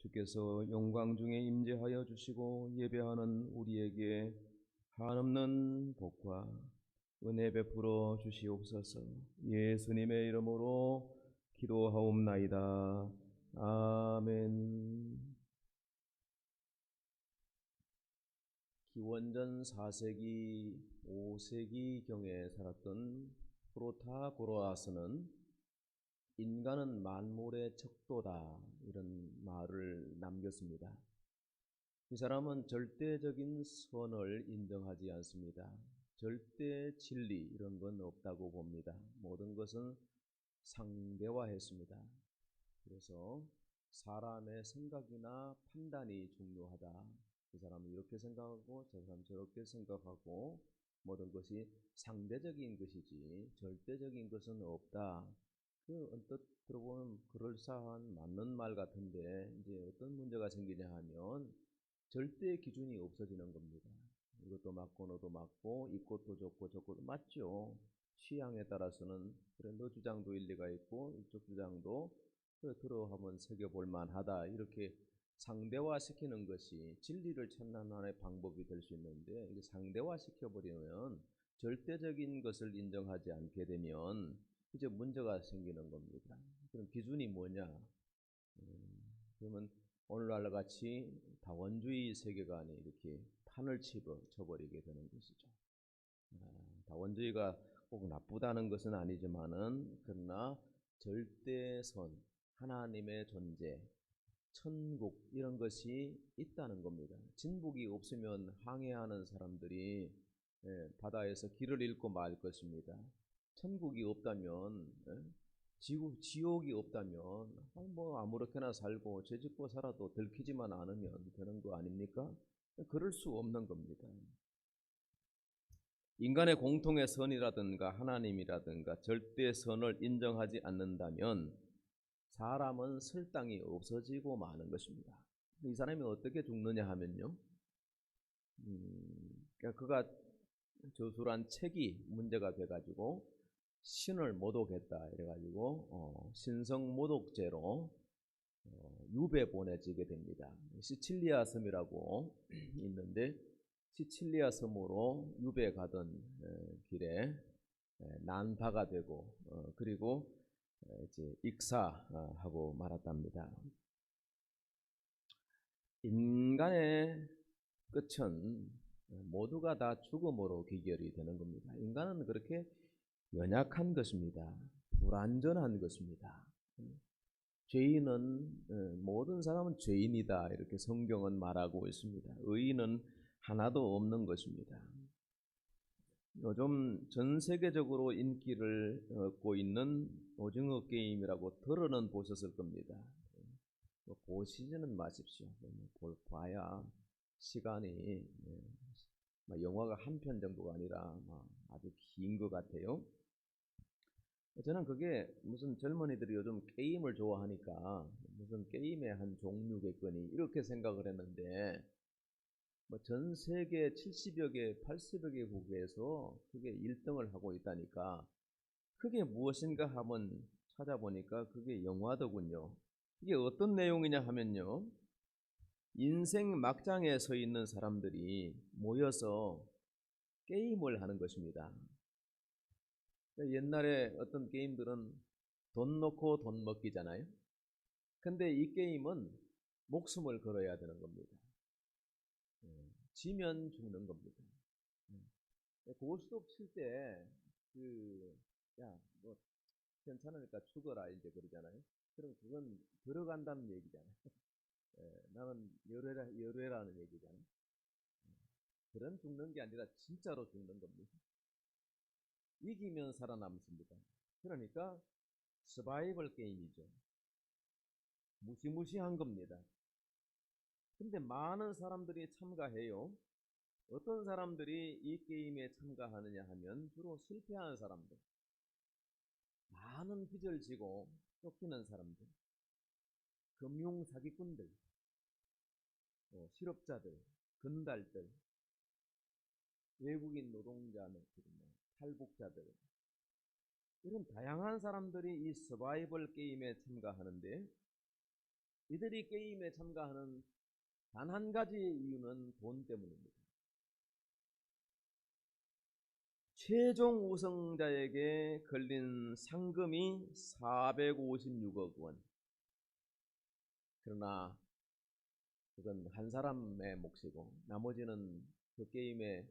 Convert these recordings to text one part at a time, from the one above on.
주께서 영광 중에 임재하여 주시고 예배하는 우리에게 한없는 복과 은혜 베풀어 주시옵소서. 예수님의 이름으로 기도하옵나이다. 아멘. 기원전 4세기, 5세기경에 살았던 프로타고라스는 인간은 만물의 척도다 이런 말을 남겼습니다. 이 사람은 절대적인 선을 인정하지 않습니다. 절대 진리 이런 건 없다고 봅니다. 모든 것은 상대화했습니다. 그래서 사람의 생각이나 판단이 중요하다. 그 사람은 이렇게 생각하고 저 사람은 저렇게 생각하고 모든 것이 상대적인 것이지 절대적인 것은 없다. 그 언뜻 들어보면 그럴싸한 맞는 말 같은데 이제 어떤 문제가 생기냐 하면 절대 기준이 없어지는 겁니다. 이것도 맞고 너도 맞고 이것도 좋고 저것도 맞죠. 취향에 따라서는 그래 너 주장도 일리가 있고 이쪽 주장도 그래 들어 한번 새겨볼 만하다 이렇게 상대화시키는 것이 진리를 찾는 하나의 방법이 될 수 있는데 이게 상대화시켜버리면 절대적인 것을 인정하지 않게 되면 이제 문제가 생기는 겁니다. 그럼 기준이 뭐냐? 그러면 오늘날 같이 다원주의 세계관이 이렇게 판을 쳐버리게 되는 것이죠. 다원주의가 꼭 나쁘다는 것은 아니지만은 그러나 절대선, 하나님의 존재, 천국 이런 것이 있다는 겁니다. 진국이 없으면 항해하는 사람들이 바다에서 길을 잃고 말 것입니다. 천국이 없다면 지옥이 없다면 뭐 아무렇게나 살고 죄짓고 살아도 들키지만 않으면 되는 거 아닙니까? 그럴 수 없는 겁니다. 인간의 공통의 선이라든가 하나님이라든가 절대 선을 인정하지 않는다면 사람은 설당이 없어지고 마는 것입니다. 이 사람이 어떻게 죽느냐 하면요. 그러니까 그가 저술한 책이 문제가 돼가지고 신을 모독했다 이래가지고 신성모독죄로 유배 보내지게 됩니다. 시칠리아 섬이라고 있는데 시칠리아 섬으로 유배 가던 길에 난파가 되고 그리고 이제 익사하고 말았답니다. 인간의 끝은 모두가 다 죽음으로 귀결이 되는 겁니다. 인간은 그렇게 연약한 것입니다. 불완전한 것입니다. 죄인은 모든 사람은 죄인이다 이렇게 성경은 말하고 있습니다. 의인은 하나도 없는 것입니다. 요즘 전 세계적으로 인기를 얻고 있는 오징어 게임이라고 들어는 보셨을 겁니다. 보시지는 마십시오. 봐야 시간이 영화가 한 편 정도가 아니라 아주 긴 것 같아요. 저는 그게 무슨 젊은이들이 요즘 게임을 좋아하니까 무슨 게임의 한 종류겠거니 이렇게 생각을 했는데 전 세계 70여 개, 80여 개국에서 그게 1등을 하고 있다니까 그게 무엇인가 하면 찾아보니까 그게 영화더군요. 이게 어떤 내용이냐 하면요. 인생 막장에 서 있는 사람들이 모여서 게임을 하는 것입니다. 옛날에 어떤 게임들은 돈 넣고 돈 먹기잖아요. 근데 이 게임은 목숨을 걸어야 되는 겁니다. 지면 죽는 겁니다. 고스톱 칠 때 뭐 괜찮으니까 죽어라 이제 그러잖아요. 그럼 그건 들어간다는 얘기잖아요. 나는 열애라는 얘기잖아요. 그런 죽는 게 아니라 진짜로 죽는 겁니다. 이기면 살아남습니다. 그러니까 서바이벌 게임이죠. 무시무시한 겁니다. 근데 많은 사람들이 참가해요. 어떤 사람들이 이 게임에 참가하느냐 하면 주로 실패하는 사람들, 많은 빚을 지고 쫓기는 사람들, 금융사기꾼들, 실업자들, 건달들, 외국인 노동자들, 탈북자들 이런 다양한 사람들이 이 서바이벌 게임에 참가하는데 이들이 게임에 참가하는 단 한 가지 이유는 돈 때문입니다. 최종 우승자에게 걸린 상금이 456억 원. 그러나 그건 한 사람의 몫이고 나머지는 그 게임의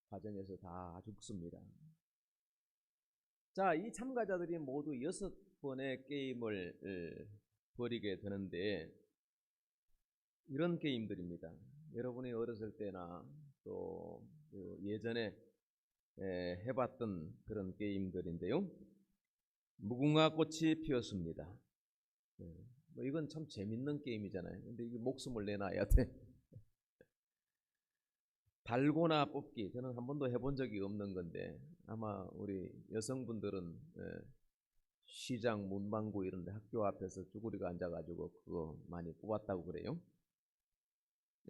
과정에서 다 죽습니다. 자, 이 참가자들이 모두 6번의 게임을 벌이게 되는데 이런 게임들입니다. 여러분이 어렸을 때나 또 예전에 해봤던 그런 게임들인데요. 무궁화 꽃이 피었습니다. 뭐 이건 참 재밌는 게임이잖아요. 근데 이게 목숨을 내놔야 돼. 달고나 뽑기. 저는 한 번도 해본 적이 없는 건데 아마 우리 여성분들은 시장 문방구 이런 데 학교 앞에서 쭈구리가 앉아가지고 그거 많이 뽑았다고 그래요.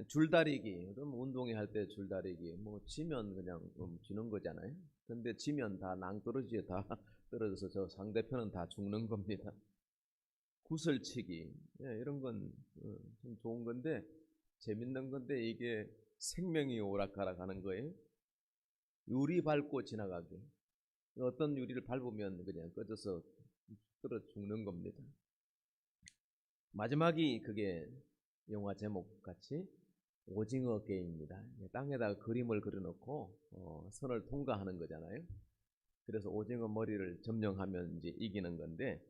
줄다리기, 그럼 운동회 할 때 줄다리기, 뭐 지면 그냥 지는 거잖아요. 근데 지면 다 낭떠러지에 다 떨어져서 저 상대편은 다 죽는 겁니다. 구슬치기, 이런 건 좀 좋은 건데 재밌는 건데 이게 생명이 오락가락 하는 거예요. 유리 밟고 지나가기. 어떤 유리를 밟으면 그냥 꺼져서 떨어 죽는 겁니다. 마지막이 그게 영화 제목 같이 오징어 게임입니다. 땅에다가 그림을 그려놓고 선을 통과하는 거잖아요. 그래서 오징어 머리를 점령하면 이제 이기는 건데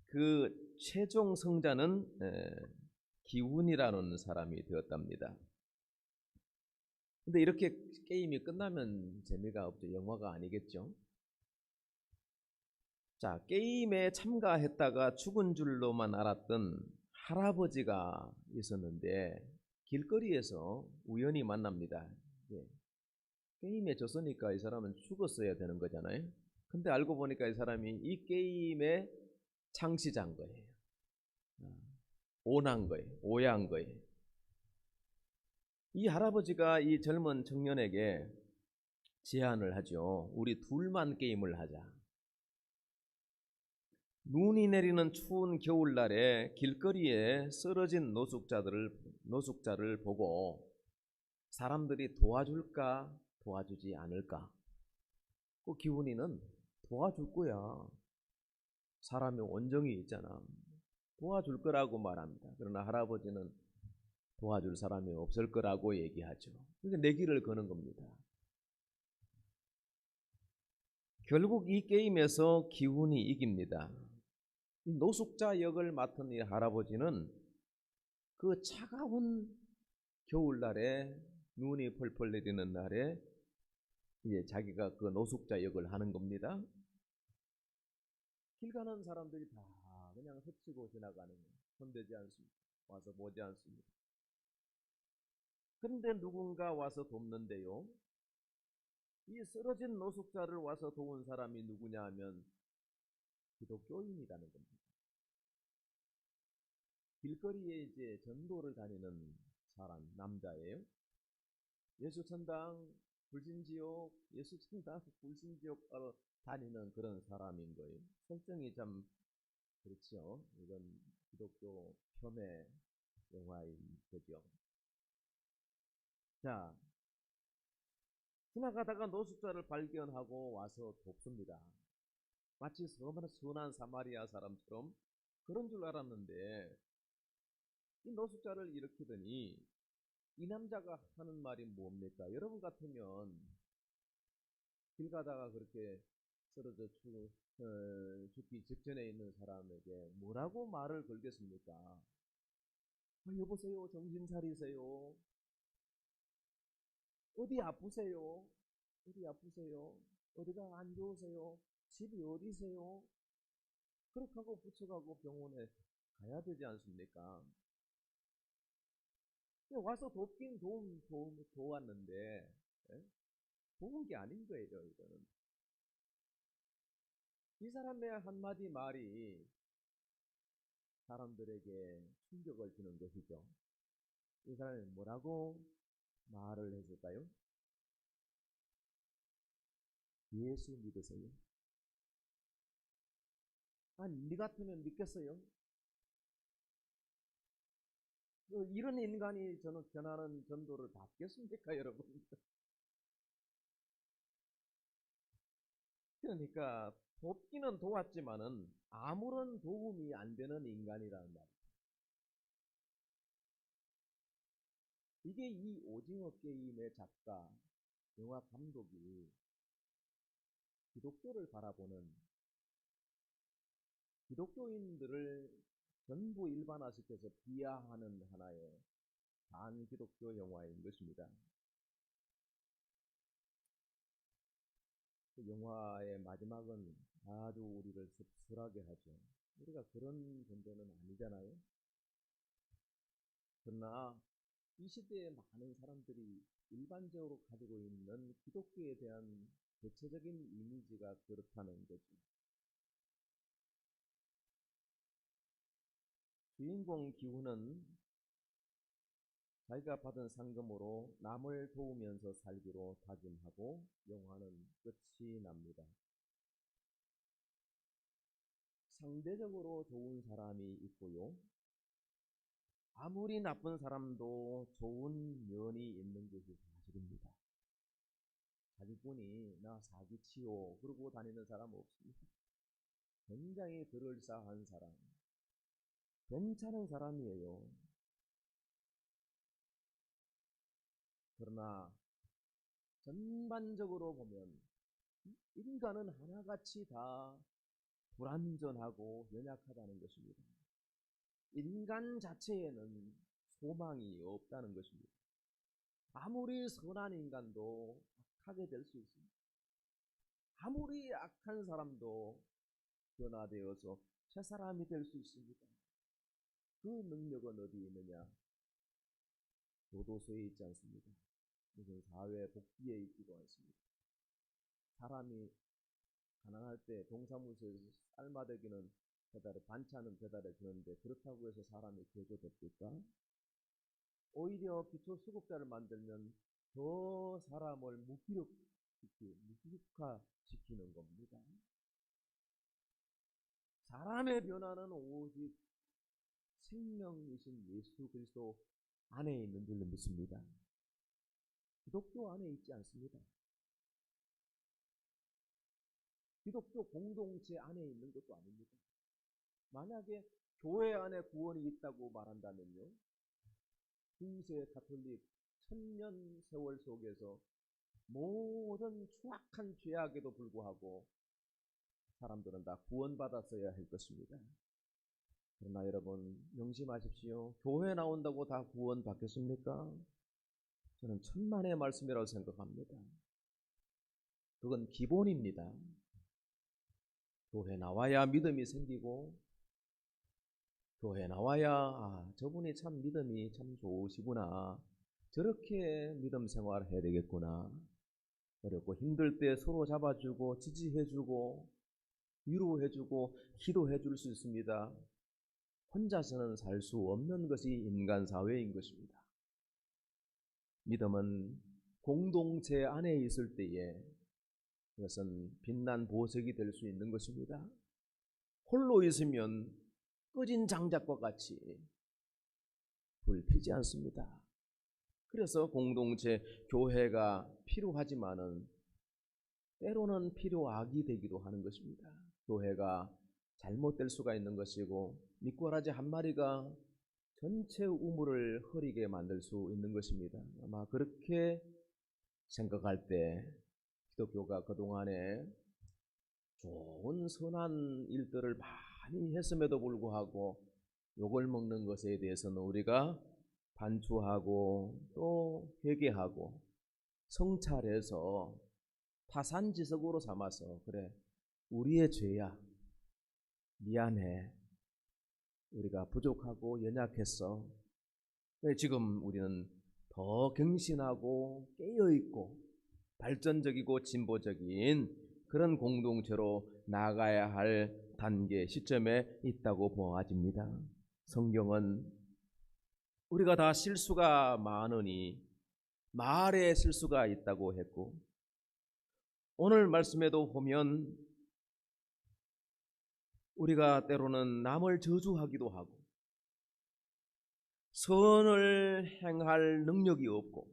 그 최종 승자는 기훈이라는 사람이 되었답니다. 근데 이렇게 게임이 끝나면 재미가 없죠. 영화가 아니겠죠. 자, 게임에 참가했다가 죽은 줄로만 알았던 할아버지가 있었는데 길거리에서 우연히 만납니다. 게임에 졌으니까 이 사람은 죽었어야 되는 거잖아요. 근데 알고 보니까 이 사람이 이 게임의 창시자인 거예요. 오난 거예요. 오해한 거예요. 이 할아버지가 이 젊은 청년에게 제안을 하죠. 우리 둘만 게임을 하자. 눈이 내리는 추운 겨울날에 길거리에 쓰러진 노숙자를 보고 사람들이 도와줄까 도와주지 않을까? 그 기훈이는 도와줄 거야. 사람이 온정이 있잖아. 도와줄 거라고 말합니다. 그러나 할아버지는 도와줄 사람이 없을 거라고 얘기하죠. 그러니까 내기를 거는 겁니다. 결국 이 게임에서 기훈이 이깁니다. 이 노숙자 역을 맡은 이 할아버지는 그 차가운 겨울날에 눈이 펄펄 내리는 날에 이제 자기가 그 노숙자 역을 하는 겁니다. 길 가는 사람들이 다 그냥 스치고 지나가는 거예요. 손대지 않습니다. 와서 보지 않습니다. 그런데 누군가 와서 돕는데요. 이 쓰러진 노숙자를 와서 도운 사람이 누구냐 하면 기독교인이라는 겁니다. 길거리에 이제 전도를 다니는 사람, 남자예요. 예수천당, 불신지옥, 예수천당, 불신지옥 바로 다니는 그런 사람인 거예요. 설정이 참 그렇죠. 이건 기독교 폄훼 영화인 거죠. 자, 지나가다가 노숙자를 발견하고 와서 돕습니다. 마치 선한 사마리아 사람처럼 그런 줄 알았는데 이 노숙자를 일으키더니 이 남자가 하는 말이 뭡니까? 여러분 같으면 길 가다가 그렇게 쓰러져 죽기 직전에 있는 사람에게 뭐라고 말을 걸겠습니까? 여보세요, 정신 차리세요. 어디 아프세요? 어디 아프세요? 어디가 안 좋으세요? 집이 어디세요? 그렇게 하고 붙여가고 병원에 가야 되지 않습니까? 와서 돕긴 도왔는데, 예? 도운 게 아닌 거예요, 이거는. 이 사람의 한마디 말이 사람들에게 충격을 주는 것이죠. 이 사람이 뭐라고 말을 했을까요? 예수 믿으세요. 아니, 네 같으면 믿겠어요? 이런 인간이 저는 전하는 전도를 받겠습니까, 여러분? 그러니까 돕기는 도왔지만은 아무런 도움이 안 되는 인간이라는 말이에요. 이게 이 오징어 게임의 작가, 영화 감독이 기독교를 바라보는, 기독교인들을 전부 일반화시켜서 비하하는 하나의 반기독교 영화인 것입니다. 그 영화의 마지막은 아주 우리를 씁쓸하게 하죠. 우리가 그런 존재는 아니잖아요. 그러나 이 시대의 많은 사람들이 일반적으로 가지고 있는 기독교에 대한 대체적인 이미지가 그렇다는 거죠. 주인공 기훈은 자기가 받은 상금으로 남을 도우면서 살기로 다짐하고 영화는 끝이 납니다. 상대적으로 좋은 사람이 있고요. 아무리 나쁜 사람도 좋은 면이 있는 것이 사실입니다. 자기뿐이 나 사기치요 그러고 다니는 사람 없습니다. 굉장히 그럴싸한 사람, 괜찮은 사람이에요. 그러나 전반적으로 보면 인간은 하나같이 다 불완전하고 연약하다는 것입니다. 인간 자체에는 소망이 없다는 것입니다. 아무리 선한 인간도 악하게 될 수 있습니다. 아무리 악한 사람도 변화되어서 새 사람이 될 수 있습니다. 그 능력은 어디 있느냐? 교도소에 있지 않습니다. 무슨 사회 복지에 있지도 않습니다. 사람이 가난할 때 동사무소에서 쌀마대기는 배달에, 반찬은 배달해 주는데 그렇다고 해서 사람이 개조됩니까? 오히려 기초수급자를 만들면 더 사람을 무기력화시키는 겁니다. 사람의 변화는 오직 생명이신 예수 그리스도 안에 있는 줄로 믿습니다. 기독교 안에 있지 않습니다. 기독교 공동체 안에 있는 것도 아닙니다. 만약에 교회 안에 구원이 있다고 말한다면요, 중세 가톨릭 천년 세월 속에서 모든 추악한 죄악에도 불구하고 사람들은 다 구원받았어야 할 것입니다. 그러나 여러분 명심하십시오. 교회 나온다고 다 구원받겠습니까? 저는 천만의 말씀이라고 생각합니다. 그건 기본입니다. 교회 나와야 믿음이 생기고, 교회 나와야 저분이 참 믿음이 참 좋으시구나, 저렇게 믿음 생활을 해야 되겠구나, 어렵고 힘들 때 서로 잡아주고 지지해주고 위로해주고 기도해줄 수 있습니다. 혼자서는 살 수 없는 것이 인간 사회인 것입니다. 믿음은 공동체 안에 있을 때에 그것은 빛난 보석이 될 수 있는 것입니다. 홀로 있으면 꺼진 장작과 같이 불피지 않습니다. 그래서 공동체, 교회가 필요하지만은 때로는 필요악이 되기도 하는 것입니다. 교회가 잘못될 수가 있는 것이고 미꾸라지 한 마리가 전체 우물을 흐리게 만들 수 있는 것입니다. 아마 그렇게 생각할 때 기독교가 그동안에 좋은 선한 일들을 많이 했음에도 불구하고 욕을 먹는 것에 대해서는 우리가 반추하고 또 회개하고 성찰해서 타산지석으로 삼아서, 그래 우리의 죄야, 미안해, 우리가 부족하고 연약했어, 지금 우리는 더 경신하고 깨어있고 발전적이고 진보적인 그런 공동체로 나가야 할 단계 시점에 있다고 보아집니다. 성경은 우리가 다 실수가 많으니 말에 실수가 있다고 했고, 오늘 말씀에도 보면 우리가 때로는 남을 저주하기도 하고 선을 행할 능력이 없고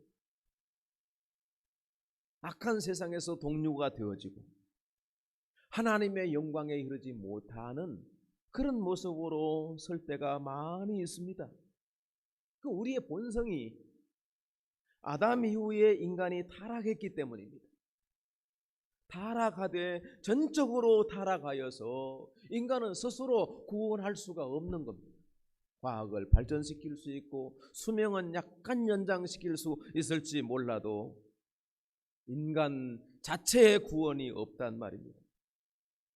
악한 세상에서 동료가 되어지고 하나님의 영광에 이르지 못하는 그런 모습으로 설 때가 많이 있습니다. 그 우리의 본성이 아담 이후에 인간이 타락했기 때문입니다. 타락하되 전적으로 타락하여서 인간은 스스로 구원할 수가 없는 겁니다. 과학을 발전시킬 수 있고 수명은 약간 연장시킬 수 있을지 몰라도 인간 자체의 구원이 없단 말입니다.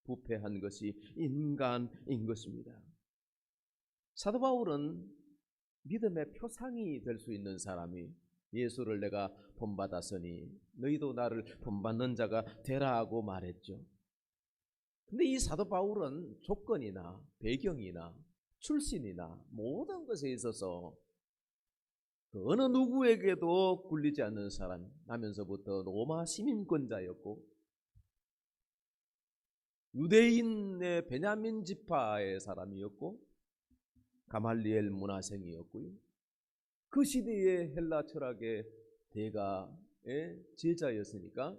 부패한 것이 인간인 것입니다. 사도 바울은 믿음의 표상이 될 수 있는 사람이 예수를 내가 본받았으니 너희도 나를 본받는 자가 되라 하고 말했죠. 근데 이 사도 바울은 조건이나 배경이나 출신이나 모든 것에 있어서 그 어느 누구에게도 굴리지 않는 사람 하면서부터 로마 시민권자였고 유대인의 베냐민 지파의 사람이었고 가말리엘 문화생이었고요. 그 시대의 헬라 철학의 대가의 제자였으니까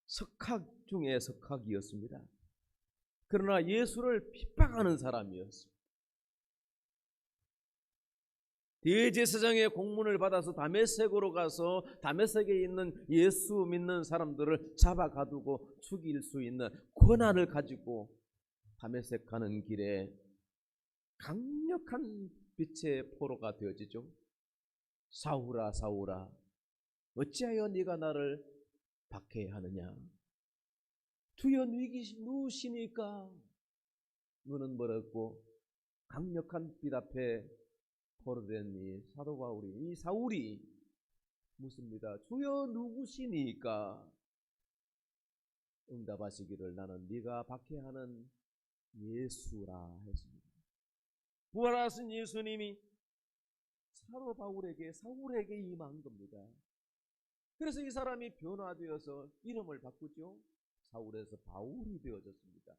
석학 중에 석학이었습니다. 그러나 예수를 핍박하는 사람이었습니다. 대제사장의 공문을 받아서 다메섹으로 가서 다메섹에 있는 예수 믿는 사람들을 잡아 가두고 죽일 수 있는 권한을 가지고 다메섹 가는 길에 강력한 빛의 포로가 되어지죠. 사울아 사울아 어찌하여 네가 나를 박해하느냐. 주여 누구시니까. 눈은 멀었고 강력한 빛 앞에 포로된 이 사도 바울이 이 사울이 묻습니다. 주여 누구시니까. 응답하시기를 나는 네가 박해하는 예수라 했습니다. 부활하신 예수님이 사도 바울에게 사울에게 임한 겁니다. 그래서 이 사람이 변화되어서 이름을 바꾸죠. 사울에서 바울이 되어졌습니다.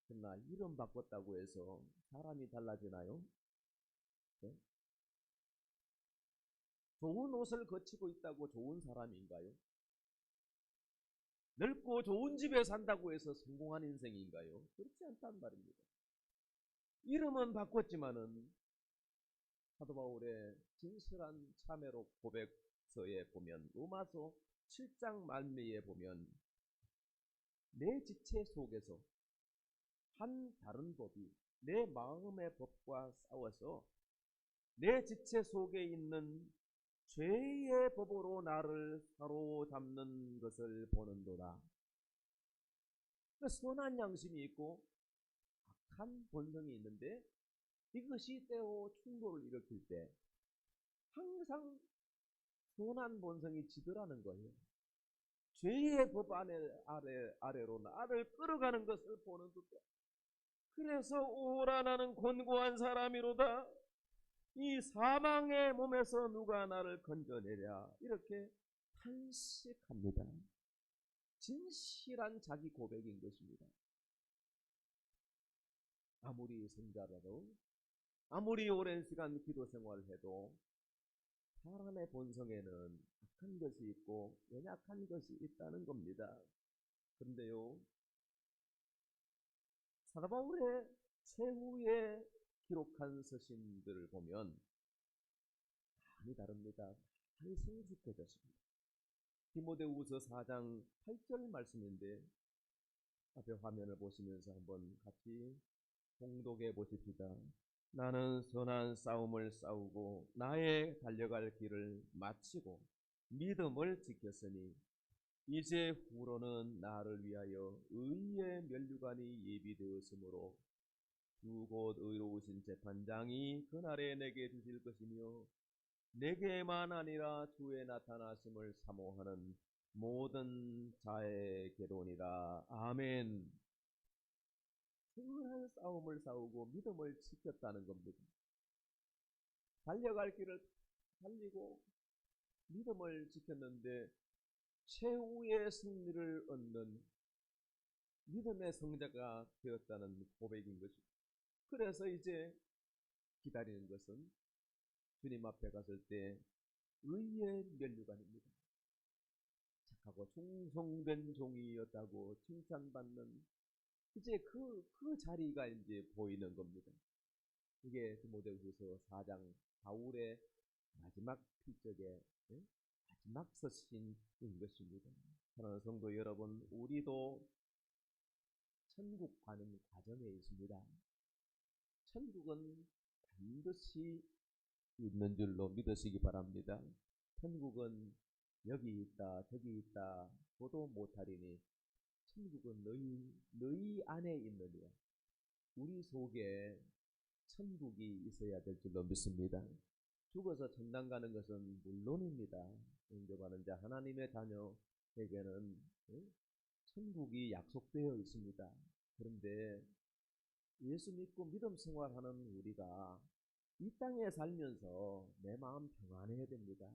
그러나 이름 바꿨다고 해서 사람이 달라지나요? 네? 좋은 옷을 거치고 있다고 좋은 사람인가요? 넓고 좋은 집에 산다고 해서 성공한 인생인가요? 그렇지 않단 말입니다. 이름은 바꿨지만은 사도 바울의 진실한 참회로 고백서에 보면 로마서 7장 말미에 보면 내 지체 속에서 한 다른 법이 내 마음의 법과 싸워서 내 지체 속에 있는 죄의 법으로 나를 사로잡는 것을 보는도다. 선한 양심이 있고 악한 본성이 있는데 이것이 때로 충돌을 일으킬 때 항상 선한 본성이 지더라는 거예요. 죄의 법 아래로 나를 끌어가는 것을 보는 듯. 그래서 오라 나는 곤고한 사람이로다. 이 사망의 몸에서 누가 나를 건져내랴. 이렇게 탄식합니다. 진실한 자기 고백인 것입니다. 아무리 선자라도 아무리 오랜 시간 기도 생활을 해도 사람의 본성에는 악한 것이 있고 연약한 것이 있다는 겁니다. 그런데요, 사도 바울의 최후에 기록한 서신들을 보면 많이 다릅니다. 많이 성숙해졌습니다. 디모데후서 4장 8절 말씀인데 앞에 화면을 보시면서 한번 같이 봉독해 보십시다. 나는 선한 싸움을 싸우고 나의 달려갈 길을 마치고 믿음을 지켰으니 이제 후로는 나를 위하여 의의 면류관이 예비되었으므로 주 곧 의로우신 재판장이 그날에 내게 주실 것이며 내게만 아니라 주의 나타나심을 사모하는 모든 자에게로니라. 아멘. 선한 싸움을 싸우고 믿음을 지켰다는 겁니다. 달려갈 길을 달리고 믿음을 지켰는데 최후의 승리를 얻는 믿음의 성자가 되었다는 고백인 것입니다. 그래서 이제 기다리는 것은 주님 앞에 갔을 때 의의 면류관입니다. 착하고 충성된 종이었다고 칭찬받는 이제 그 자리가 이제 보이는 겁니다. 이게 디모데후서 4장 바울의 마지막 필적의 마지막 서신인 것입니다. 사랑하는 성도 여러분, 우리도 천국 가는 과정에 있습니다. 천국은 반드시 있는 줄로 믿으시기 바랍니다. 천국은 여기 있다 저기 있다 보도 못하리니 천국은 너희 안에 있느니라. 우리 속에 천국이 있어야 될 줄로 믿습니다. 죽어서 천당 가는 것은 물론입니다. 영접하는 자 하나님의 자녀에게는 천국이 약속되어 있습니다. 그런데 예수 믿고 믿음 생활하는 우리가 이 땅에 살면서 내 마음 평안해야 됩니다.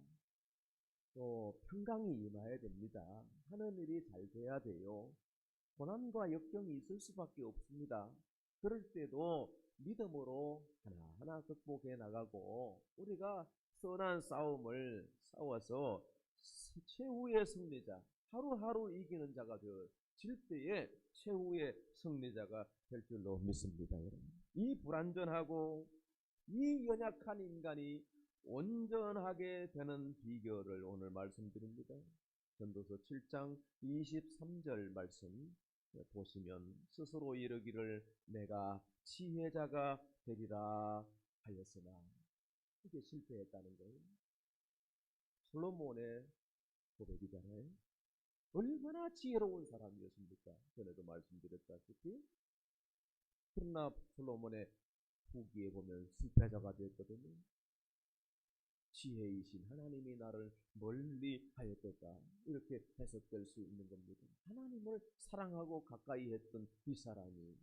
또 평강이 임해야 됩니다. 하는 일이 잘 돼야 돼요. 고난과 역경이 있을 수밖에 없습니다. 그럴 때도 믿음으로 하나하나 극복해 나가고 우리가 선한 싸움을 싸워서 최후의 승리자, 하루하루 이기는 자가 되어질 때에 최후의 승리자가 될 줄로 믿습니다. 이 불완전하고 이 연약한 인간이 온전하게 되는 비결을 오늘 말씀드립니다. 전도서 7장 23절 말씀 보시면 스스로 이르기를 내가 지혜자가 되리라 하였으나 이게 실패했다는 거예요. 솔로몬의 고백이잖아요. 얼마나 지혜로운 사람이었습니까? 전에도 말씀드렸다시피. 그러나 솔로몬의 후기에 보면 실패자가 되었거든요. 지혜이신 하나님이 나를 멀리 하였도다, 이렇게 해석될 수 있는 겁니다. 하나님을 사랑하고 가까이 했던 이 사람이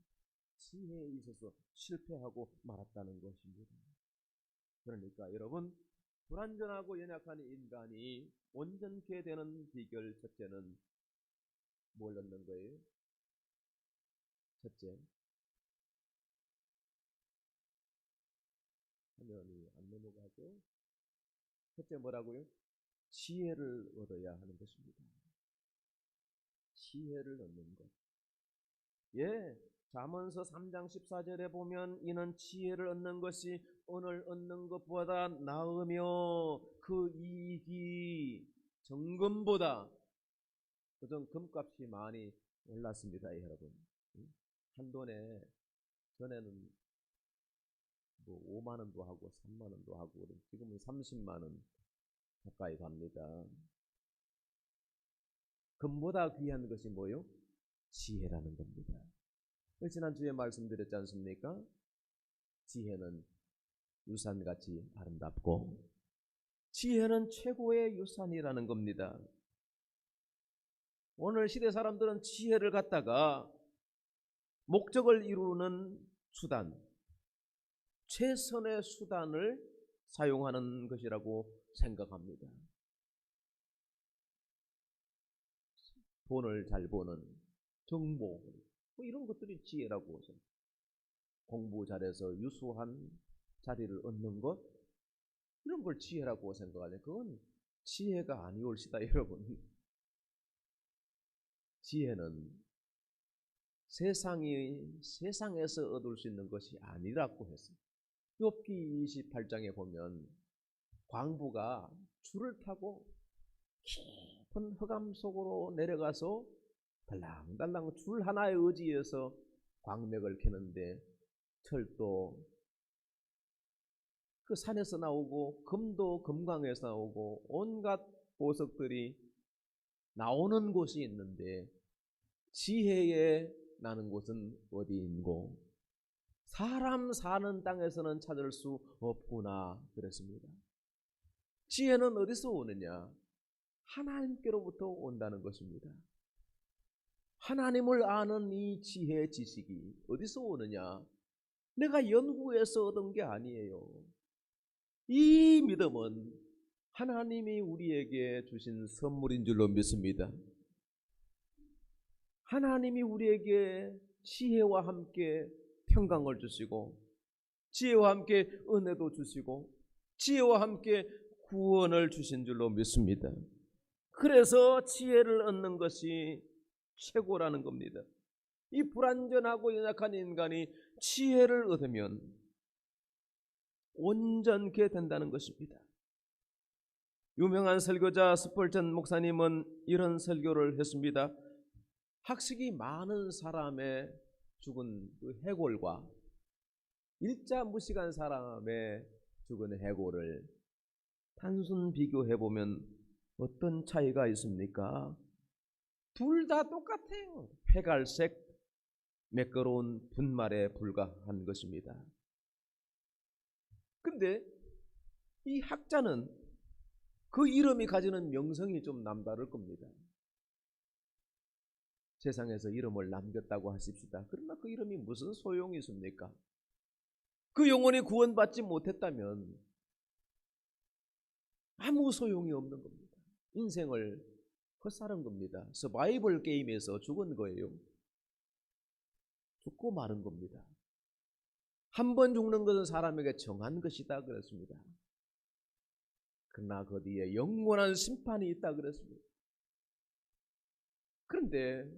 지혜에 있어서 실패하고 말았다는 것입니다. 그러니까 여러분, 불완전하고 연약한 인간이 온전케 되는 비결 첫째는 뭘 얻는 거예요? 첫째, 화면이 안 넘어가죠? 첫째 뭐라고요? 지혜를 얻어야 하는 것입니다. 지혜를 얻는 것. 예, 잠언서 3장 14절에 보면 이는 지혜를 얻는 것이 은을 얻는 것보다 나으며 그 이익이 정금보다, 그전 금값이 많이 올랐습니다, 여러분. 한 돈에 전에는 뭐 5만 원도 하고 3만 원도 하고 지금은 30만 원 가까이 갑니다. 금보다 귀한 것이 뭐요? 지혜라는 겁니다. 지난주에 말씀드렸지 않습니까? 지혜는 유산같이 아름답고 지혜는 최고의 유산이라는 겁니다. 오늘 시대 사람들은 지혜를 갖다가 목적을 이루는 수단, 최선의 수단을 사용하는 것이라고 생각합니다. 돈을 잘 버는 정보, 이런 것들이 지혜라고 생각합니다. 공부 잘해서 유수한 자리를 얻는 것, 이런 걸 지혜라고 생각하죠. 그건 지혜가 아니올시다, 여러분. 지혜는 세상에서 얻을 수 있는 것이 아니라고 했습니다. 욥기 28장에 보면 광부가 줄을 타고 깊은 흑암 속으로 내려가서 달랑달랑 줄 하나에 의지해서 광맥을 캐는데 철도 그 산에서 나오고 금도 금강에서 나오고 온갖 보석들이 나오는 곳이 있는데 지혜에 나는 곳은 어디인고 사람 사는 땅에서는 찾을 수 없구나 그랬습니다. 지혜는 어디서 오느냐? 하나님께로부터 온다는 것입니다. 하나님을 아는 이 지혜 지식이 어디서 오느냐? 내가 연구해서 얻은 게 아니에요. 이 믿음은 하나님이 우리에게 주신 선물인 줄로 믿습니다. 하나님이 우리에게 지혜와 함께 평강을 주시고 지혜와 함께 은혜도 주시고 지혜와 함께 구원을 주신 줄로 믿습니다. 그래서 지혜를 얻는 것이 최고라는 겁니다. 이 불완전하고 연약한 인간이 지혜를 얻으면 온전케 된다는 것입니다. 유명한 설교자 스펄전 목사님은 이런 설교를 했습니다. 학식이 많은 사람의 죽은 그 해골과 일자 무식한 사람의 죽은 해골을 단순 비교해보면 어떤 차이가 있습니까? 둘 다 똑같아요. 회갈색 매끄러운 분말에 불과한 것입니다. 근데 이 학자는 그 이름이 가지는 명성이 좀 남다를 겁니다. 세상에서 이름을 남겼다고 하십시다. 그러나 그 이름이 무슨 소용이 있습니까? 그 영혼이 구원받지 못했다면 아무 소용이 없는 겁니다. 인생을 헛살은 겁니다. 서바이벌 게임에서 죽은 거예요. 죽고 마는 겁니다. 한 번 죽는 것은 사람에게 정한 것이다 그랬습니다. 그러나 그 뒤에 영원한 심판이 있다 그랬습니다. 그런데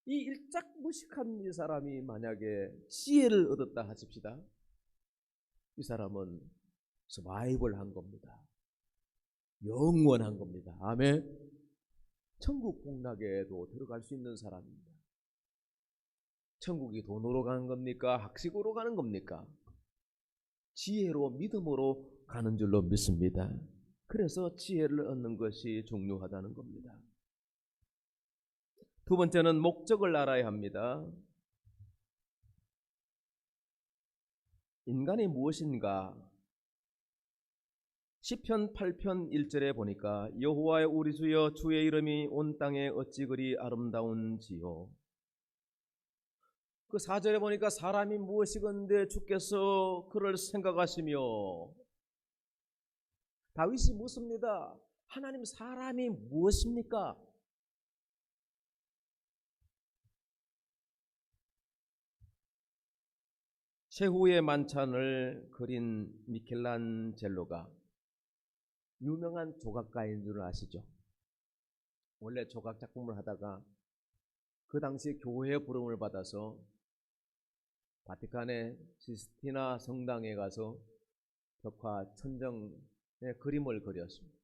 이 일짝무식한 이 사람이 만약에 지혜를 얻었다 하십시다. 이 사람은 서바이벌 한 겁니다. 영원한 겁니다. 아멘. 천국 복락에도 들어갈 수 있는 사람입니다. 천국이 돈으로 가는 겁니까? 학식으로 가는 겁니까? 지혜로 믿음으로 가는 줄로 믿습니다. 그래서 지혜를 얻는 것이 중요하다는 겁니다. 두 번째는 목적을 알아야 합니다. 인간이 무엇인가? 시편 8편 1절에 보니까 여호와의 우리 주여 주의 이름이 온 땅에 어찌 그리 아름다운지요. 그 4절에 보니까 사람이 무엇이건대 주께서 그를 생각하시며. 다윗이 묻습니다. 하나님, 사람이 무엇입니까? 최후의 만찬을 그린 미켈란젤로가 유명한 조각가인 줄 아시죠? 원래 조각 작품을 하다가 그 당시 교회의 부름을 받아서 바티칸의 시스티나 성당에 가서 벽화 천정의 그림을 그렸습니다.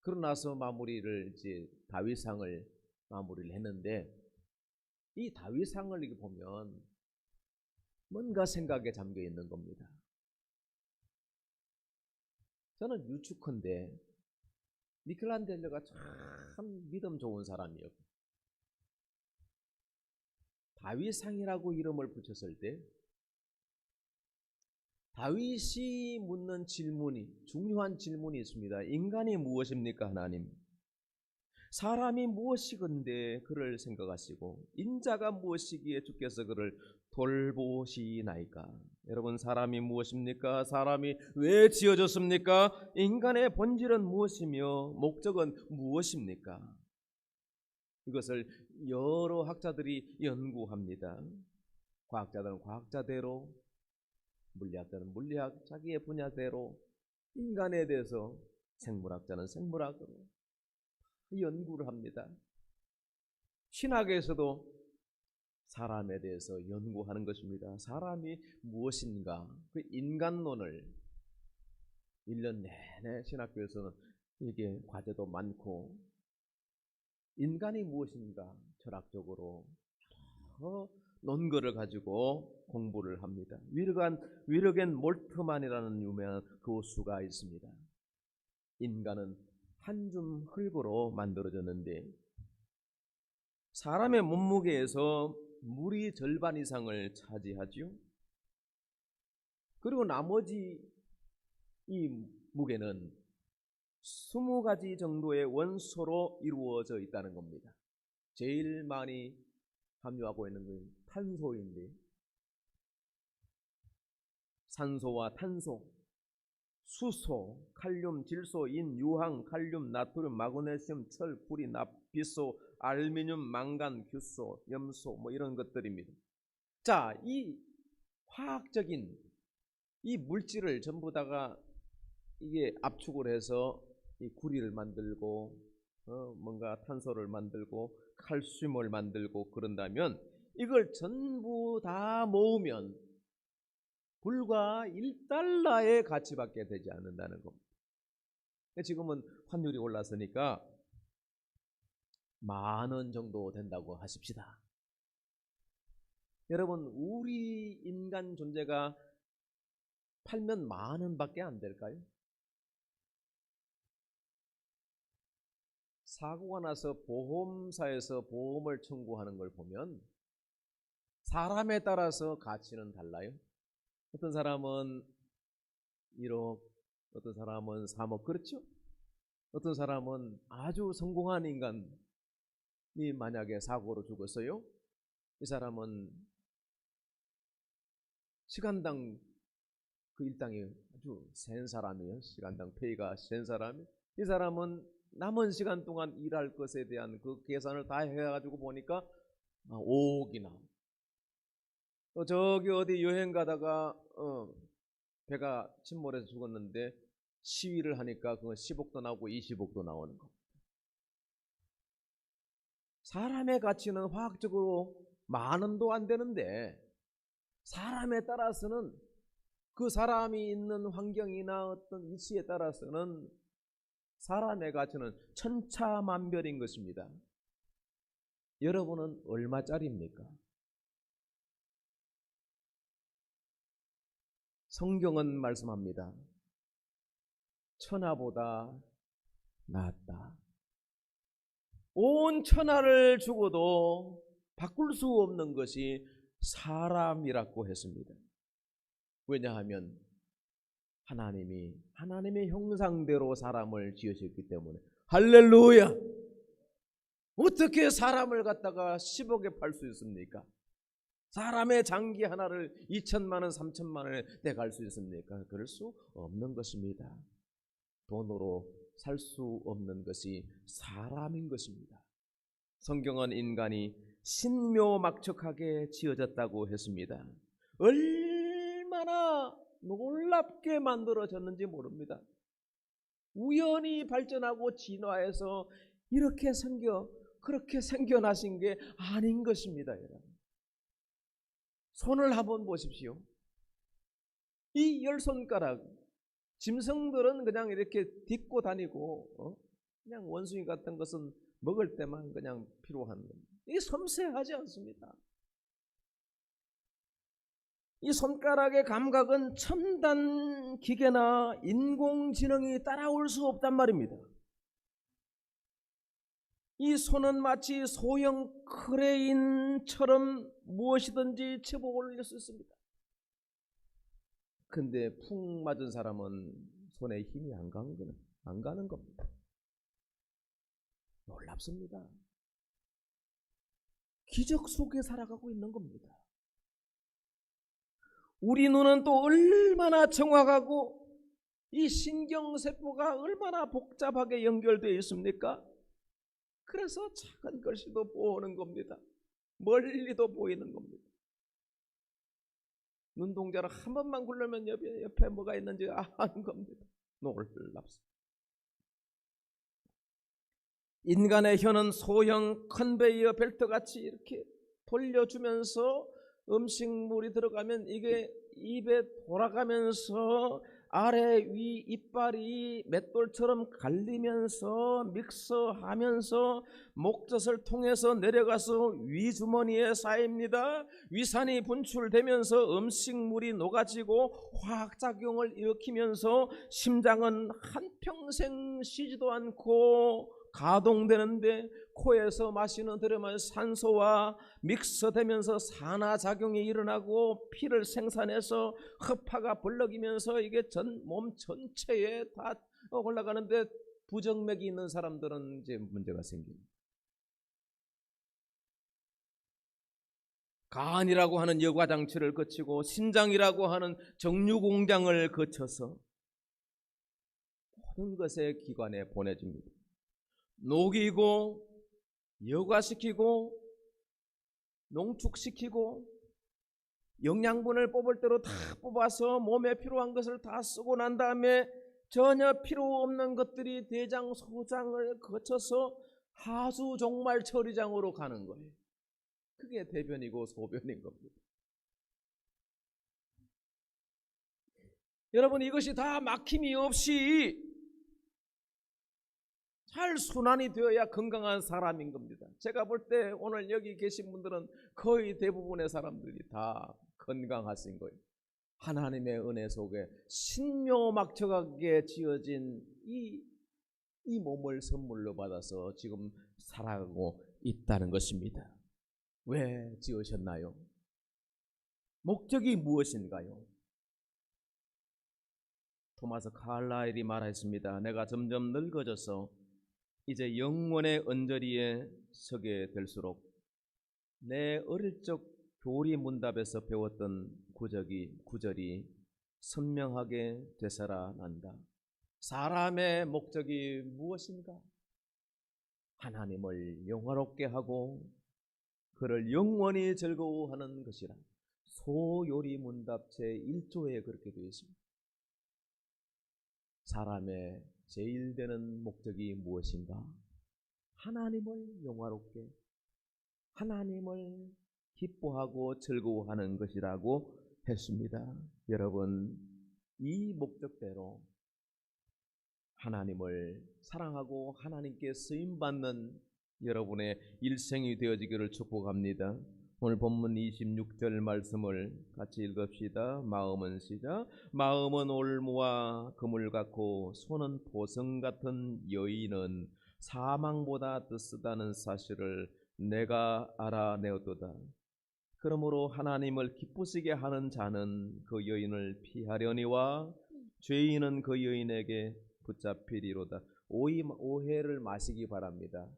그러고 나서 마무리를 이제 다윗상을 마무리를 했는데, 이 다윗상을 이렇게 보면 뭔가 생각에 잠겨 있는 겁니다. 저는 유축컨대 미켈란젤로가 참 믿음 좋은 사람이었고, 다윗상이라고 이름을 붙였을 때 다윗이 묻는 질문이, 중요한 질문이 있습니다. 인간이 무엇입니까 하나님? 사람이 무엇이건데 그를 생각하시고 인자가 무엇이기에 주께서 그를 돌보시나이까? 여러분, 사람이 무엇입니까? 사람이 왜 지어졌습니까? 인간의 본질은 무엇이며 목적은 무엇입니까? 이것을 여러 학자들이 연구합니다. 과학자들은 과학자대로, 물리학자는 물리학 자기의 분야대로, 인간에 대해서 생물학자는 생물학으로 연구를 합니다. 신학에서도 사람에 대해서 연구하는 것입니다. 사람이 무엇인가? 그 인간론을 1년 내내 신학교에서는 이게 과제도 많고, 인간이 무엇인가 철학적으로 여러 논거를 가지고 공부를 합니다. 위르겐 몰트만이라는 유명한 교수가 있습니다. 인간은 한 줌 흙으로 만들어졌는데 사람의 몸무게에서 물이 절반 이상을 차지하죠. 그리고 나머지 이 무게는 20가지 정도의 원소로 이루어져 있다는 겁니다. 제일 많이 함유하고 있는 건 탄소인데, 산소와 탄소, 수소, 칼륨, 질소, 인, 유황, 칼륨, 나트륨, 마그네슘, 철, 구리, 납, 비소, 알루미늄, 망간, 규소, 염소, 이런 것들입니다. 자, 이 화학적인 이 물질을 전부 다가 이게 압축을 해서 이 구리를 만들고 뭔가 탄소를 만들고 칼슘을 만들고 그런다면 이걸 전부 다 모으면 불과 1달러의 가치밖에 되지 않는다는 겁니다. 지금은 환율이 올랐으니까 10,000원 정도 된다고 하십시다. 여러분, 우리 인간 존재가 팔면 10,000원밖에 안 될까요? 사고가 나서 보험사에서 보험을 청구하는 걸 보면 사람에 따라서 가치는 달라요. 어떤 사람은 1억, 어떤 사람은 3억, 그렇죠? 어떤 사람은 아주 성공한 인간이 만약에 사고로 죽었어요. 이 사람은 시간당 그 일당이 아주 센 사람이에요. 시간당 페이가 센 사람이. 이 사람은 남은 시간 동안 일할 것에 대한 그 계산을 다 해가지고 보니까 5억이나. 저기 어디 여행 가다가 배가 침몰해서 죽었는데 시위를 하니까 그건 10억도 나오고 20억도 나오는 겁니다. 사람의 가치는 화학적으로 10,000원도 안 되는데 사람에 따라서는 그 사람이 있는 환경이나 어떤 위치에 따라서는 사람의 가치는 천차만별인 것입니다. 여러분은 얼마짜리입니까? 성경은 말씀합니다. 천하보다 낫다. 온 천하를 주고도 바꿀 수 없는 것이 사람이라고 했습니다. 왜냐하면 하나님의 형상대로 사람을 지으셨기 때문에. 할렐루야! 어떻게 사람을 갖다가 10억에 팔 수 있습니까? 사람의 장기 하나를 2,000만 원, 3,000만 원에 내갈 수 있습니까? 그럴 수 없는 것입니다. 돈으로 살 수 없는 것이 사람인 것입니다. 성경은 인간이 신묘막측하게 지어졌다고 했습니다. 얼마나 놀랍게 만들어졌는지 모릅니다. 우연히 발전하고 진화해서 이렇게 그렇게 생겨나신 게 아닌 것입니다, 여러분. 손을 한번 보십시오. 이 10손가락, 짐승들은 그냥 이렇게 딛고 다니고 그냥 원숭이 같은 것은 먹을 때만 그냥 필요한 겁니다. 이게 섬세하지 않습니다. 이 손가락의 감각은 첨단 기계나 인공지능이 따라올 수 없단 말입니다. 이 손은 마치 소형 크레인처럼 무엇이든지 집어 올릴 수 있습니다. 근데 푹 맞은 사람은 손에 힘이 안 가는 겁니다. 놀랍습니다. 기적 속에 살아가고 있는 겁니다. 우리 눈은 또 얼마나 정확하고 이 신경세포가 얼마나 복잡하게 연결되어 있습니까? 그래서 작은 글씨도 보이는 겁니다. 멀리도 보이는 겁니다. 눈동자를 한 번만 굴르면 옆에 뭐가 있는지 아는 겁니다. 놀랍습니다. 인간의 혀는 소형 컨베이어 벨트같이 이렇게 돌려주면서 음식물이 들어가면 이게 입에 돌아가면서 아래 위 이빨이 맷돌처럼 갈리면서 믹서하면서 목젖을 통해서 내려가서 위주머니에 쌓입니다. 위산이 분출되면서 음식물이 녹아지고 화학작용을 일으키면서 심장은 한평생 쉬지도 않고 가동되는데 코에서 마시는 들어만 산소와 믹서되면서 산화작용이 일어나고 피를 생산해서 허파가 벌럭이면서 이게 몸 전체에 다 올라가는데 부정맥이 있는 사람들은 이제 문제가 생깁니다. 간이라고 하는 여과장치를 거치고 심장이라고 하는 정유공장을 거쳐서 모든 것의 기관에 보내집니다. 녹이고 여과시키고 농축시키고 영양분을 뽑을 대로 다 뽑아서 몸에 필요한 것을 다 쓰고 난 다음에 전혀 필요 없는 것들이 대장, 소장을 거쳐서 하수 종말 처리장으로 가는 거예요. 그게 대변이고 소변인 겁니다. 여러분, 이것이 다 막힘이 없이 잘 순환이 되어야 건강한 사람인 겁니다. 제가 볼 때 오늘 여기 계신 분들은 거의 대부분의 사람들이 다 건강하신 거예요. 하나님의 은혜 속에 신묘막측하게 지어진 이 몸을 선물로 받아서 지금 살아가고 있다는 것입니다. 왜 지으셨나요? 목적이 무엇인가요? 토마스 칼라일이 말했습니다. 내가 점점 늙어져서 이제 영원의 언저리에 서게 될수록 내 어릴 적 교리 문답에서 배웠던 구절이 선명하게 되살아난다. 사람의 목적이 무엇인가? 하나님을 영화롭게 하고 그를 영원히 즐거워하는 것이라. 소요리 문답 제1조에 그렇게 되어 있습니다. 사람의 제일 되는 목적이 무엇인가? 하나님을 영화롭게, 하나님을 기뻐하고 즐거워하는 것이라고 했습니다. 여러분, 이 목적대로 하나님을 사랑하고 하나님께 쓰임받는 여러분의 일생이 되어지기를 축복합니다. 오늘 본문 26절 말씀을 같이 읽읍시다. 마음은 시작. 마음은 올무와 그물 같고 손은 보석 같은 여인은 사망보다 더 쓰다는 사실을 내가 알아내었도다. 그러므로 하나님을 기쁘시게 하는 자는 그 여인을 피하려니와 죄인은 그 여인에게 붙잡히리로다. 오해를 마시기 바랍니다.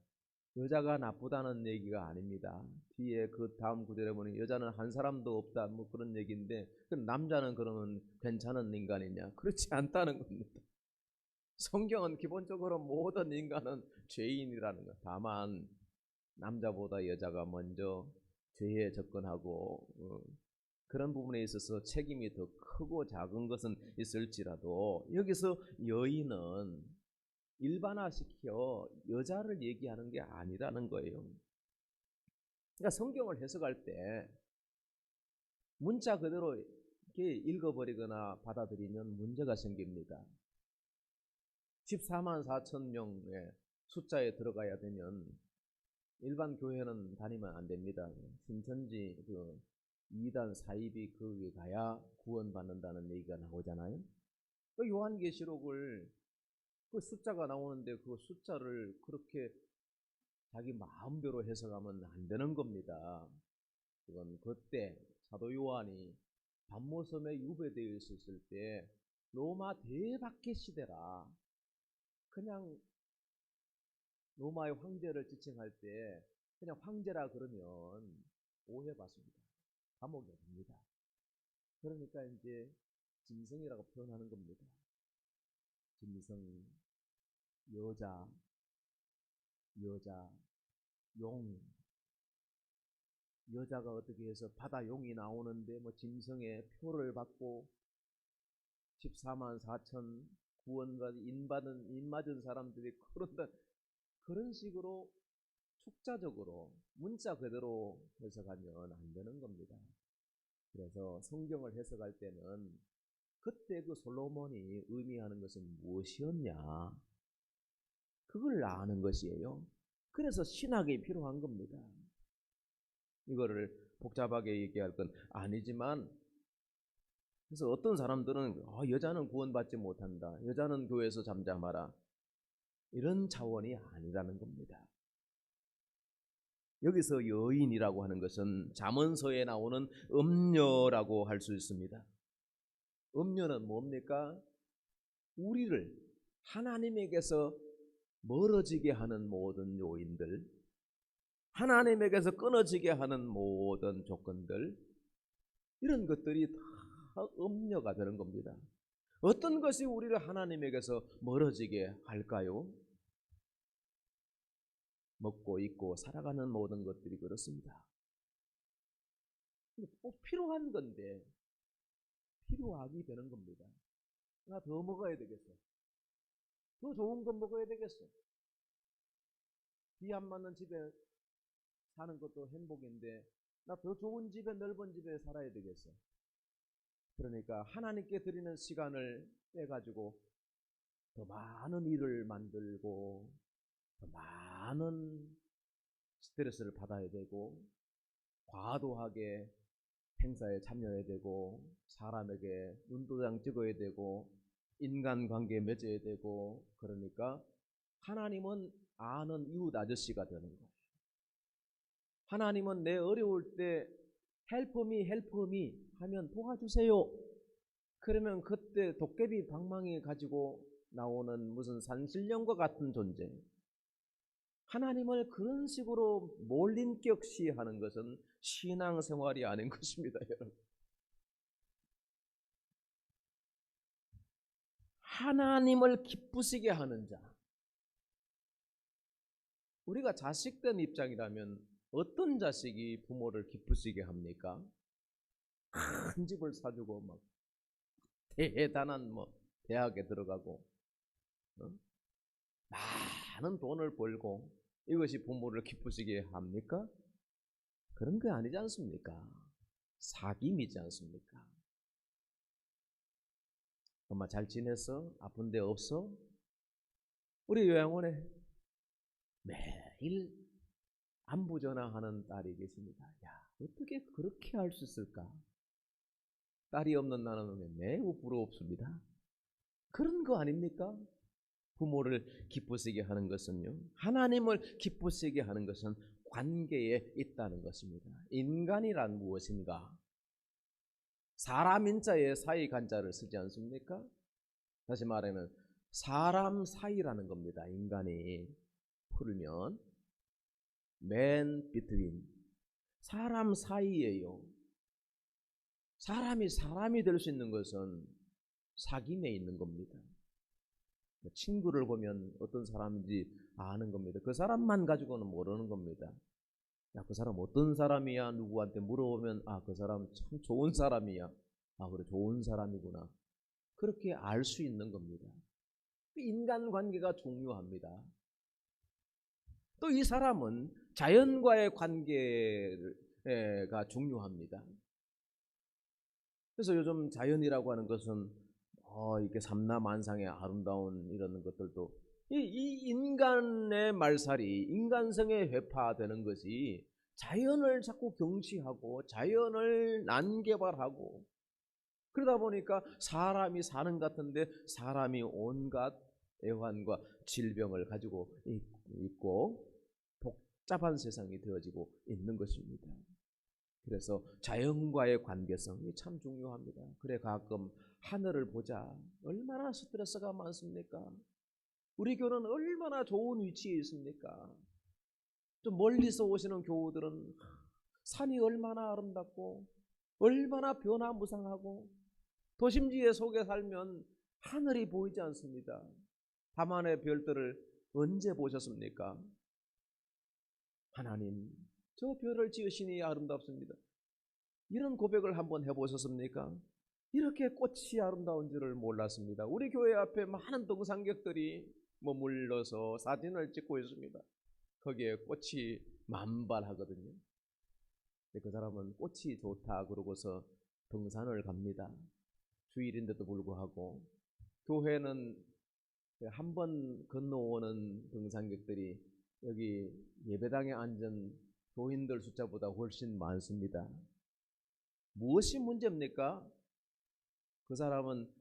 여자가 나쁘다는 얘기가 아닙니다. 뒤에 그 다음 구절에 보니 여자는 한 사람도 없다 뭐 그런 얘기인데 남자는 그러면 괜찮은 인간이냐? 그렇지 않다는 겁니다. 성경은 기본적으로 모든 인간은 죄인이라는 것. 다만 남자보다 여자가 먼저 죄에 접근하고 그런 부분에 있어서 책임이 더 크고 작은 것은 있을지라도 여기서 여인은 일반화시켜 여자를 얘기하는 게 아니라는 거예요. 그러니까 성경을 해석할 때 문자 그대로 이렇게 읽어버리거나 받아들이면 문제가 생깁니다. 14만 4천 명의 숫자에 들어가야 되면 일반 교회는 다니면 안 됩니다. 신천지 2단 사입이 거기 가야 구원받는다는 얘기가 나오잖아요. 그 요한계시록을 그 숫자가 나오는데 그 숫자를 그렇게 자기 마음대로 해석하면 안 되는 겁니다. 그건 그때 사도 요한이 반모섬에 유배되어 있었을 때 로마 대박해 시대라. 그냥 로마의 황제를 지칭할 때 그냥 황제라 그러면 오해받습니다. 감옥에 갑니다. 그러니까 이제 짐승이라고 표현하는 겁니다. 짐승, 여자, 용. 여자가 어떻게 해서 바다 용이 나오는데 뭐 짐승의 표를 받고 14만 4천 구원받은 인 맞은 사람들이 그런다. 그런 식으로 축자적으로 문자 그대로 해석하면 안 되는 겁니다. 그래서 성경을 해석할 때는 그때 그 솔로몬이 의미하는 것은 무엇이었냐? 그걸 아는 것이에요. 그래서 신학이 필요한 겁니다. 이거를 복잡하게 얘기할 건 아니지만 그래서 어떤 사람들은 여자는 구원받지 못한다. 여자는 교회에서 잠잠하라. 이런 차원이 아니라는 겁니다. 여기서 여인이라고 하는 것은 잠언서에 나오는 음녀라고 할 수 있습니다. 음녀는 뭡니까? 우리를 하나님에게서 멀어지게 하는 모든 요인들, 하나님에게서 끊어지게 하는 모든 조건들, 이런 것들이 다 음녀가 되는 겁니다. 어떤 것이 우리를 하나님에게서 멀어지게 할까요? 먹고 입고 살아가는 모든 것들이 그렇습니다. 근데 꼭 필요한 건데 필요하게 되는 겁니다. 나 더 먹어야 되겠어. 더 좋은 거 먹어야 되겠어. 비 안 맞는 집에 사는 것도 행복인데 나 더 좋은 집에 넓은 집에 살아야 되겠어. 그러니까 하나님께 드리는 시간을 빼가지고 더 많은 일을 만들고 더 많은 스트레스를 받아야 되고 과도하게 행사에 참여해야 되고 사람에게 눈도장 찍어야 되고 인간관계에 맺어야 되고 그러니까 하나님은 아는 이웃 아저씨가 되는 거예요. 하나님은 내 어려울 때 help me, help me 하면 도와주세요. 그러면 그때 도깨비 방망이 가지고 나오는 무슨 산신령과 같은 존재. 하나님을 그런 식으로 몰린격시 하는 것은 신앙생활이 아닌 것입니다, 여러분. 하나님을 기쁘시게 하는 자. 우리가 자식된 입장이라면 어떤 자식이 부모를 기쁘시게 합니까? 큰 집을 사주고 막 대단한 대학에 들어가고 많은 돈을 벌고 이것이 부모를 기쁘시게 합니까? 그런 게 아니지 않습니까? 사귐이지 않습니까? 엄마 잘 지냈어? 아픈 데 없어? 우리 요양원에 매일 안부 전화하는 딸이 계십니다. 야, 어떻게 그렇게 할 수 있을까? 딸이 없는 나는 매우 부럽습니다. 그런 거 아닙니까? 부모를 기쁘시게 하는 것은요. 하나님을 기쁘시게 하는 것은 관계에 있다는 것입니다. 인간이란 무엇인가? 사람 인자에 사이 간자를 쓰지 않습니까? 다시 말하면 사람 사이라는 겁니다. 인간이 풀면 man between 사람 사이예요. 사람이 될 수 있는 것은 사귐에 있는 겁니다. 친구를 보면 어떤 사람인지 아는 겁니다. 그 사람만 가지고는 모르는 겁니다. 야, 그 사람 어떤 사람이야? 누구한테 물어보면 아, 그 사람 참 좋은 사람이야. 아, 그래, 좋은 사람이구나. 그렇게 알 수 있는 겁니다. 인간관계가 중요합니다. 또 이 사람은 자연과의 관계가 중요합니다. 그래서 요즘 자연이라고 하는 것은 이렇게 삼라만상의 아름다운 이런 것들도 이 인간의 말살이 인간성에 회파되는 것이 자연을 자꾸 경시하고 자연을 난개발하고 그러다 보니까 사람이 사는 같은데 사람이 온갖 애환과 질병을 가지고 있고 복잡한 세상이 되어지고 있는 것입니다. 그래서 자연과의 관계성이 참 중요합니다. 그래 가끔 하늘을 보자. 얼마나 스트레스가 많습니까? 우리 교회는 얼마나 좋은 위치에 있습니까? 좀 멀리서 오시는 교우들은 산이 얼마나 아름답고 얼마나 변화무쌍하고 도심지에 속에 살면 하늘이 보이지 않습니다. 밤하늘의 별들을 언제 보셨습니까? 하나님, 저 별을 지으시니 아름답습니다. 이런 고백을 한번 해보셨습니까? 이렇게 꽃이 아름다운 줄을 몰랐습니다. 우리 교회 앞에 많은 등산객들이 머물러서 사진을 찍고 있습니다. 거기에 꽃이 만발하거든요. 그 사람은 꽃이 좋다 그러고서 등산을 갑니다. 주일인데도 불구하고 교회는 한 번 건너오는 등산객들이 여기 예배당에 앉은 교인들 숫자보다 훨씬 많습니다. 무엇이 문제입니까? 그 사람은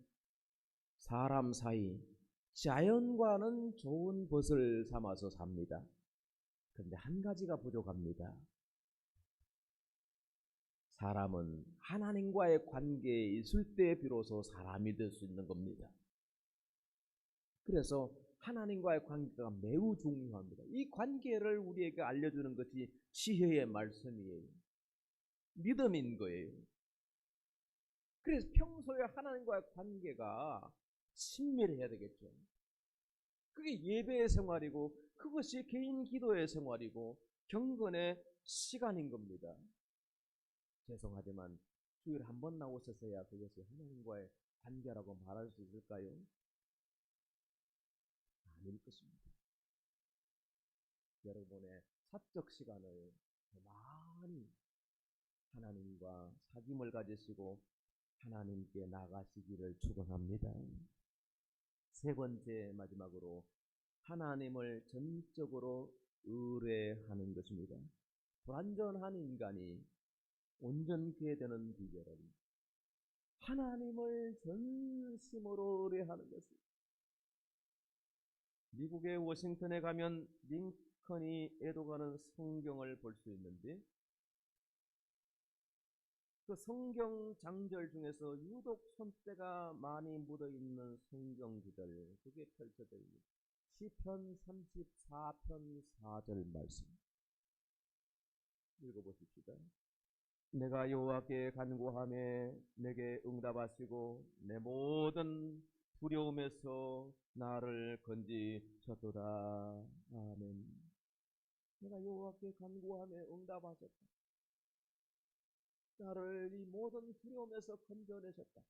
사람 사이 자연과는 좋은 것을 삼아서 삽니다. 그런데 한 가지가 부족합니다. 사람은 하나님과의 관계에 있을 때 비로소 사람이 될 수 있는 겁니다. 그래서 하나님과의 관계가 매우 중요합니다. 이 관계를 우리에게 알려주는 것이 지혜의 말씀이에요. 믿음인 거예요. 그래서 평소에 하나님과의 관계가 친밀해야 되겠죠. 그게 예배의 생활이고 그것이 개인 기도의 생활이고 경건의 시간인 겁니다. 죄송하지만 주일에 한 번 나오셨어야 그것이 하나님과의 관계라고 말할 수 있을까요? 아닐 것입니다. 여러분의 사적 시간을 더 많이 하나님과 사귐을 가지시고 하나님께 나가시기를 축원합니다. 세 번째 마지막으로 하나님을 전적으로 의뢰하는 것입니다. 불완전한 인간이 온전케 되는 비결은 하나님을 전심으로 의뢰하는 것입니다. 미국의 워싱턴에 가면 링컨이 애도가는 성경을 볼 수 있는데 그 성경 장절 중에서 유독 손때가 많이 묻어있는 성경 구절, 그게 펼쳐져 있습니다. 시편 34편 4절 말씀 읽어보십시다. 내가 여호와께 간구하매 내게 응답하시고 내 모든 두려움에서 나를 건지셨도다. 아멘. 내가 여호와께 간구하매 응답하셨다. 나를 이 모든 두려움에서 건져내셨다.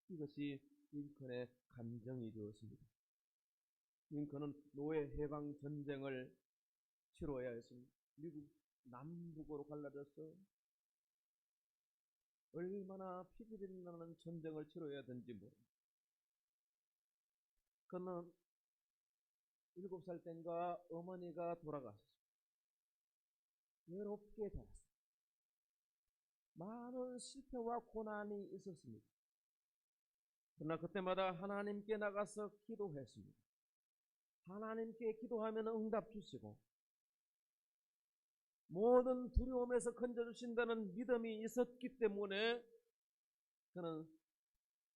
이것이 링컨의 감정이 되었습니다. 링컨은 노예 해방 전쟁을 치러야 했습니다. 미국 남북으로 갈라져서 얼마나 피비린 나는 전쟁을 치러야 되는지 모릅니다. 그는 7살 땐가 어머니가 돌아가셨습니다. 외롭게 자랐습니다. 많은 실패와 고난이 있었습니다. 그러나 그때마다 하나님께 나가서 기도했습니다. 하나님께 기도하면 응답 주시고 모든 두려움에서 건져주신다는 믿음이 있었기 때문에 그는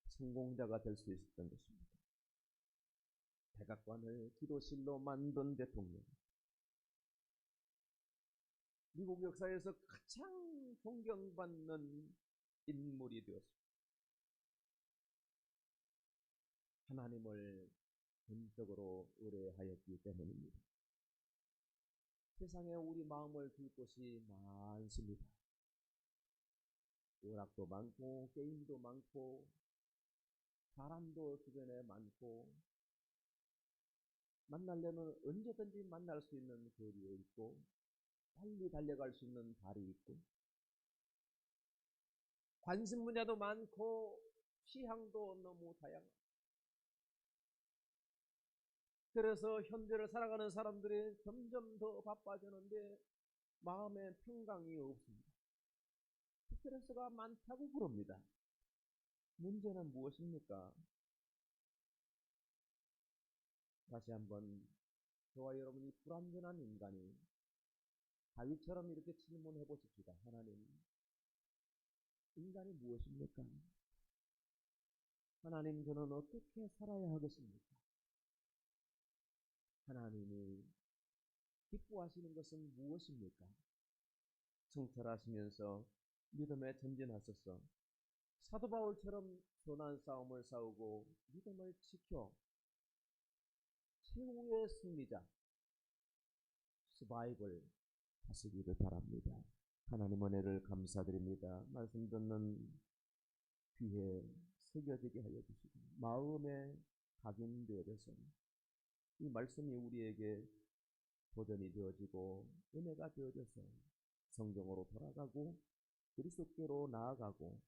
성공자가 될 수 있었던 것입니다. 백악관을 기도실로 만든 대통령, 미국 역사에서 가장 존경받는 인물이 되었습니다. 하나님을 전적으로 의뢰하였기 때문입니다. 세상에 우리 마음을 둘 곳이 많습니다. 오락도 많고 게임도 많고 사람도 주변에 많고 만나려면 언제든지 만날 수 있는 거리에 있고 빨리 달려갈 수 있는 발이 있고 관심 분야도 많고 취향도 너무 다양하고 그래서 현재를 살아가는 사람들이 점점 더 바빠지는데 마음에 평강이 없습니다. 스트레스가 많다고 그럽니다. 문제는 무엇입니까? 다시 한번 저와 여러분이 불완전한 인간이 다윗처럼 이렇게 질문해 보십시다. 하나님, 인간이 무엇입니까? 하나님, 저는 어떻게 살아야 하겠습니까? 하나님이 기뻐하시는 것은 무엇입니까? 성찰하시면서 믿음에 전진하소서. 사도 바울처럼 선한 싸움을 싸우고 믿음을 지켜 최후의 승리자 서바이벌 하시기를 바랍니다. 하나님 은혜를 감사드립니다. 말씀 듣는 귀에 새겨지게 하여 주시고 마음에 각인되어져서 이 말씀이 우리에게 도전이 되어지고 은혜가 되어져서 성경으로 돌아가고 그리스도께로 나아가고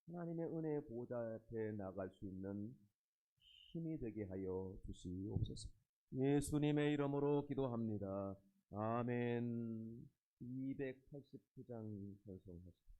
하나님의 은혜의 보좌 앞에 나갈 수 있는 힘이 되게 하여 주시옵소서. 예수님의 이름으로 기도합니다. 아멘. 289장 찬송하십시오.